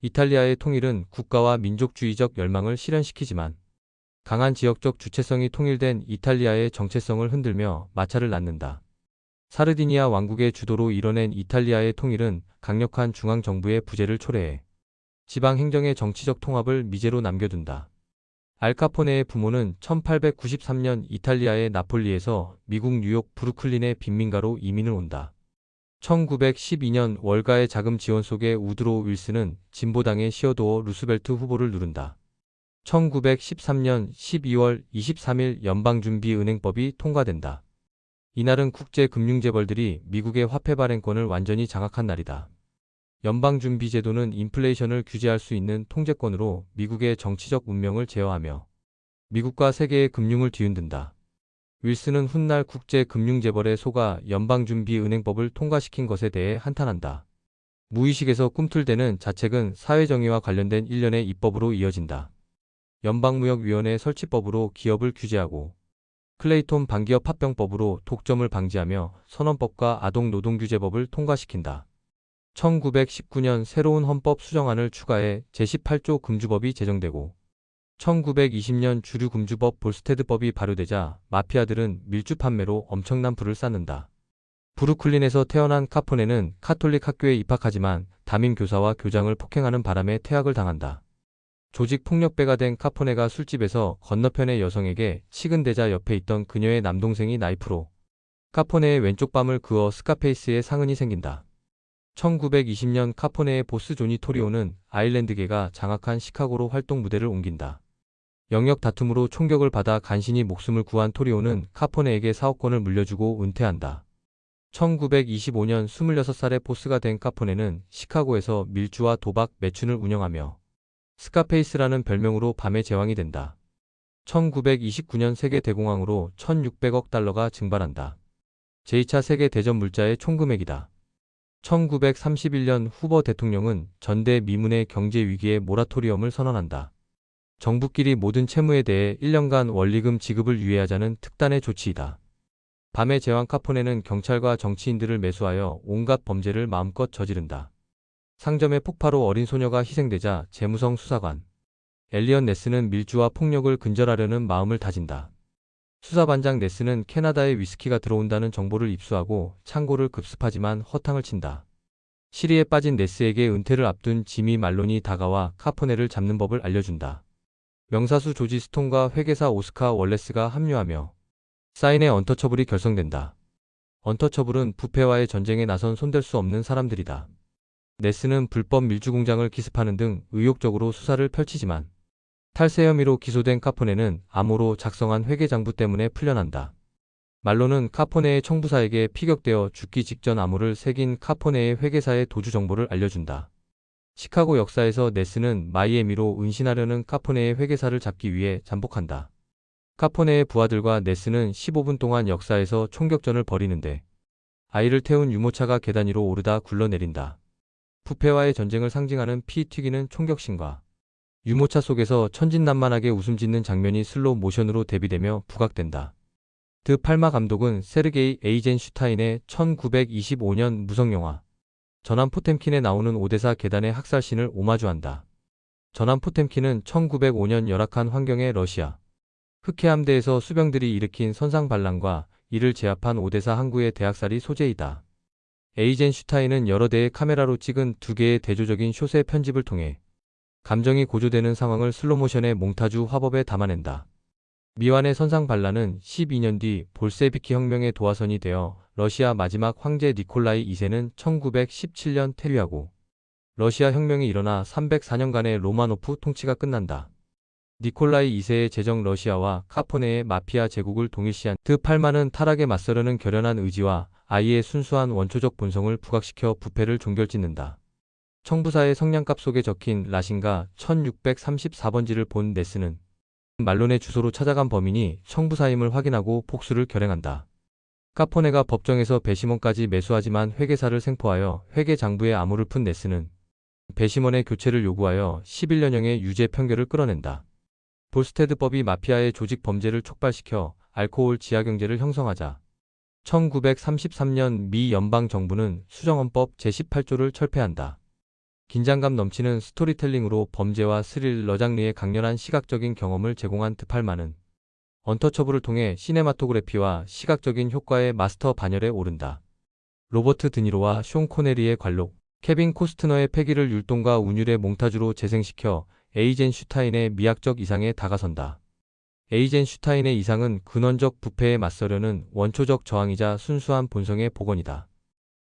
이탈리아의 통일은 국가와 민족주의적 열망을 실현시키지만 강한 지역적 주체성이 통일된 이탈리아의 정체성을 흔들며 마찰을 낳는다. 사르디니아 왕국의 주도로 이뤄낸 이탈리아의 통일은 강력한 중앙정부의 부재를 초래해 지방 행정의 정치적 통합을 미제로 남겨둔다. 알카포네의 부모는 1893년 이탈리아의 나폴리에서 미국 뉴욕 브루클린의 빈민가로 이민을 온다. 1912년 월가의 자금 지원 속에 우드로 윌슨은 진보당의 시어도어 루스벨트 후보를 누른다. 1913년 12월 23일 연방준비은행법이 통과된다. 이날은 국제금융재벌들이 미국의 화폐 발행권을 완전히 장악한 날이다. 연방준비제도는 인플레이션을 규제할 수 있는 통제권으로 미국의 정치적 운명을 제어하며 미국과 세계의 금융을 뒤흔든다. 윌슨은 훗날 국제금융재벌에 속아 연방준비은행법을 통과시킨 것에 대해 한탄한다. 무의식에서 꿈틀대는 자책은 사회정의와 관련된 일련의 입법으로 이어진다. 연방무역위원회 설치법으로 기업을 규제하고 클레이톤 반기업 합병법으로 독점을 방지하며 선언법과 아동노동규제법을 통과시킨다. 1919년 새로운 헌법 수정안을 추가해 제18조 금주법이 제정되고 1920년 주류금주법 볼스테드법이 발효되자 마피아들은 밀주 판매로 엄청난 부를 쌓는다. 브루클린에서 태어난 카포네는 카톨릭 학교에 입학하지만 담임 교사와 교장을 폭행하는 바람에 퇴학을 당한다. 조직 폭력배가 된 카포네가 술집에서 건너편의 여성에게 치근대자 옆에 있던 그녀의 남동생이 나이프로 카포네의 왼쪽 뺨을 그어 스카페이스의 상흔이 생긴다. 1920년 카포네의 보스 조니 토리오는 아일랜드계가 장악한 시카고로 활동 무대를 옮긴다. 영역 다툼으로 총격을 받아 간신히 목숨을 구한 토리오는 카포네에게 사업권을 물려주고 은퇴한다. 1925년 26살의 보스가 된 카포네는 시카고에서 밀주와 도박, 매춘을 운영하며 스카페이스라는 별명으로 밤의 제왕이 된다. 1929년 세계대공황으로 1600억 달러가 증발한다. 제2차 세계대전 물자의 총금액이다. 1931년 후보 대통령은 전대미문의 경제위기에 모라토리엄을 선언한다. 정부끼리 모든 채무에 대해 1년간 원리금 지급을 유예하자는 특단의 조치이다. 밤의 제왕 카포네는 경찰과 정치인들을 매수하여 온갖 범죄를 마음껏 저지른다. 상점의 폭파로 어린 소녀가 희생되자 재무성 수사관 엘리엇 네스는 밀주와 폭력을 근절하려는 마음을 다진다. 수사반장 네스는 캐나다에 위스키가 들어온다는 정보를 입수하고 창고를 급습하지만 허탕을 친다. 시리에 빠진 네스에게 은퇴를 앞둔 지미 말론이 다가와 카포네를 잡는 법을 알려준다. 명사수 조지 스톤과 회계사 오스카 월레스가 합류하며 사인의 언터처블이 결성된다. 언터처블은 부패와의 전쟁에 나선 손댈 수 없는 사람들이다. 네스는 불법 밀주 공장을 기습하는 등 의욕적으로 수사를 펼치지만 탈세 혐의로 기소된 카포네는 암호로 작성한 회계장부 때문에 풀려난다. 말론은 카포네의 청부사에게 피격되어 죽기 직전 암호를 새긴 카포네의 회계사의 도주 정보를 알려준다. 시카고 역사에서 네스는 마이애미로 은신하려는 카포네의 회계사를 잡기 위해 잠복한다. 카포네의 부하들과 네스는 15분 동안 역사에서 총격전을 벌이는데 아이를 태운 유모차가 계단 위로 오르다 굴러내린다. 부패와의 전쟁을 상징하는 피 튀기는 총격신과 유모차 속에서 천진난만하게 웃음 짓는 장면이 슬로우 모션으로 대비되며 부각된다. 드 팔마 감독은 세르게이 에이젠슈타인의 1925년 무성영화 전함 포템킨에 나오는 오데사 계단의 학살신을 오마주한다. 전함 포템킨은 1905년 열악한 환경의 러시아 흑해함대에서 수병들이 일으킨 선상반란과 이를 제압한 오데사 항구의 대학살이 소재이다. 에이젠슈타인은 여러 대의 카메라로 찍은 두 개의 대조적인 숏의 편집을 통해 감정이 고조되는 상황을 슬로모션의 몽타주 화법에 담아낸다. 미완의 선상반란은 12년 뒤 볼세비키 혁명의 도화선이 되어 러시아 마지막 황제 니콜라이 2세는 1917년 퇴위하고 러시아 혁명이 일어나 304년간의 로마노프 통치가 끝난다. 니콜라이 2세의 제정 러시아와 카포네의 마피아 제국을 동일시한 드 팔마는 타락에 맞서려는 결연한 의지와 아이의 순수한 원초적 본성을 부각시켜 부패를 종결짓는다. 청부사의 성냥갑 속에 적힌 라신가 1634번지를 본 네스는 말론의 주소로 찾아간 범인이 청부사임을 확인하고 복수를 결행한다. 카포네가 법정에서 배심원까지 매수하지만 회계사를 생포하여 회계장부에 암호를 푼 네스는 배심원의 교체를 요구하여 11년형의 유죄 판결을 끌어낸다. 볼스테드법이 마피아의 조직 범죄를 촉발시켜 알코올 지하경제를 형성하자 1933년 미 연방정부는 수정헌법 제18조를 철폐한다. 긴장감 넘치는 스토리텔링으로 범죄와 스릴러 장르의 강렬한 시각적인 경험을 제공한 드팔만은 언터처블을 통해 시네마토그래피와 시각적인 효과의 마스터 반열에 오른다. 로버트 드니로와 쇼 코네리의 관록, 케빈 코스트너의 패기를 율동과 운율의 몽타주로 재생시켜 에이젠슈타인의 미학적 이상에 다가선다. 에이젠슈타인의 이상은 근원적 부패에 맞서려는 원초적 저항이자 순수한 본성의 복원이다.